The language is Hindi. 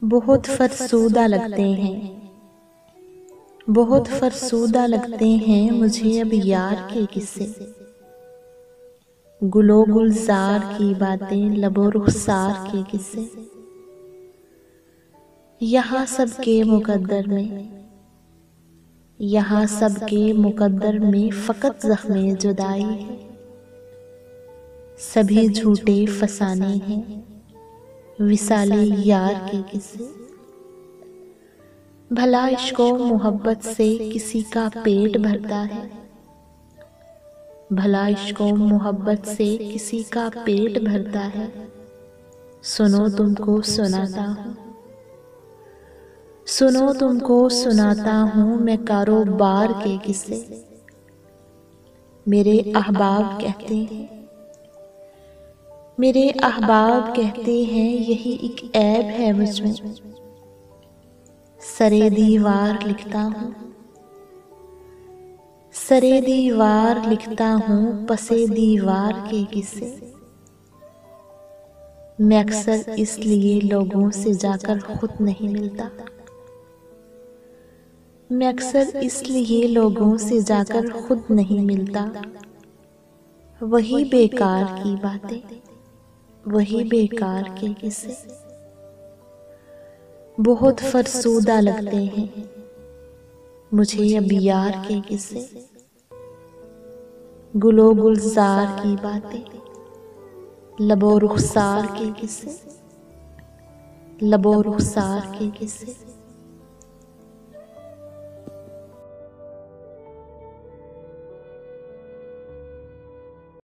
बहुत फरसूदा लगते हैं, बहुत फरसूदा लगते हैं मुझे अब यार के किस्से। गुलो गुलजार की बातें, लबो रुखसार के किस्से। यहाँ सबके मुकद्दर में, यहाँ सबके मुकद्दर में फ़कत ज़ख्मे जुदाई है। सभी झूठे फसाने हैं, विसाले यार के किस्से। भला इश्को मोहब्बत से किसी का पेट भरता है, भला इश्को मोहब्बत से किसी का पेट भरता है। सुनो तुमको सुनाता हूँ, सुनो तुमको सुनाता हूँ मैं कारोबार के किस्से। मेरे अहबाब कहते हैं, मेरे अहबाब कहते हैं यही एक ऐब है मुझमें। सरे दीवार लिखता हूँ, सरे दीवार लिखता हूँ पसे दीवार के किस्से। मैं अक्सर इसलिए लोगों से जाकर खुद नहीं मिलता, मैं अक्सर इसलिए लोगों से जाकर खुद नहीं मिलता। वही बेकार की बातें, वही बेकार के किस्से। बहुत फरसूदा लगते हैं मुझे अब यार के किस्से। गुलो गुलजार की बातें, लबो रुखसार के किस्से, लबो रुखसार के किस्से।